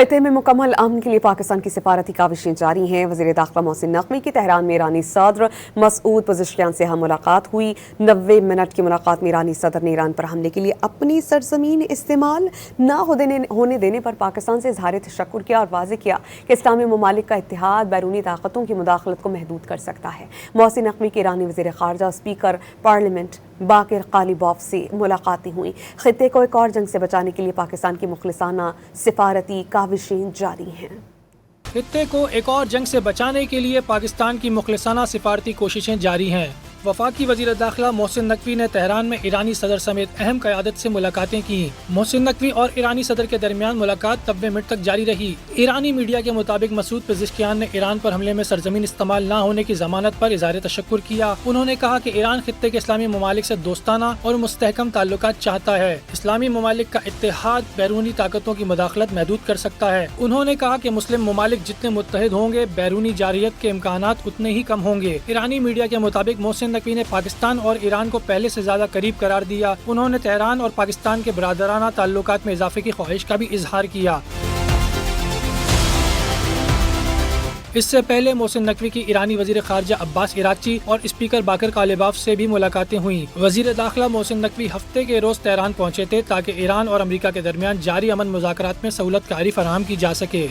خطے میں مکمل امن کے لیے پاکستان کی سفارتی کاوشیں جاری ہیں۔ وزیر داخلہ محسن نقوی کی تہران میں ایرانی صدر مسعود پزشکیان سے ہم ملاقات ہوئی۔ 90 منٹ کی ملاقات میں ایرانی صدر نے ایران پر حملے کے لیے اپنی سرزمین استعمال نہ ہونے دینے پر پاکستان سے اظہار تشکر کیا اور واضح کیا کہ اسلامی ممالک کا اتحاد بیرونی طاقتوں کی مداخلت کو محدود کر سکتا ہے۔ محسن نقوی کے ایرانی وزیر خارجہ اسپیکر پارلیمنٹ باقر غالباف سے ملاقاتیں ہوئیں۔ خطے کو ایک اور جنگ سے بچانے کے لیے پاکستان کی مخلصانہ سفارتی کاوشیں جاری ہیں۔ خطے کو ایک اور جنگ سے بچانے کے لیے پاکستان کی مخلصانہ سفارتی کوششیں جاری ہیں۔ وفاقی وزیر داخلہ محسن نقوی نے تہران میں ایرانی صدر سمیت اہم قیادت سے ملاقاتیں کی۔ محسن نقوی اور ایرانی صدر کے درمیان ملاقات 90 منٹ تک جاری رہی۔ ایرانی میڈیا کے مطابق مسعود پزشکیان نے ایران پر حملے میں سرزمین استعمال نہ ہونے کی ضمانت پر اظہار تشکر کیا۔ انہوں نے کہا کہ ایران خطے کے اسلامی ممالک سے دوستانہ اور مستحکم تعلقات چاہتا ہے۔ اسلامی ممالک کا اتحاد بیرونی طاقتوں کی مداخلت محدود کر سکتا ہے۔ انہوں نے کہا کہ مسلم ممالک جتنے متحد ہوں گے، بیرونی جارحیت کے امکانات اتنے ہی کم ہوں گے۔ ایرانی میڈیا کے مطابق محسن نقوی نے پاکستان اور ایران کو پہلے سے زیادہ قریب قرار دیا۔ انہوں نے تہران اور پاکستان کے برادرانہ تعلقات میں اضافے کی خواہش کا بھی اظہار کیا۔ اس سے پہلے محسن نقوی کی ایرانی وزیر خارجہ عباس عراقچی اور اسپیکر باقر غالباف سے بھی ملاقاتیں ہوئیں۔ وزیر داخلہ محسن نقوی ہفتے کے روز تہران پہنچے تھے تاکہ ایران اور امریکہ کے درمیان جاری امن مذاکرات میں سہولت کاری فراہم کی جا سکے۔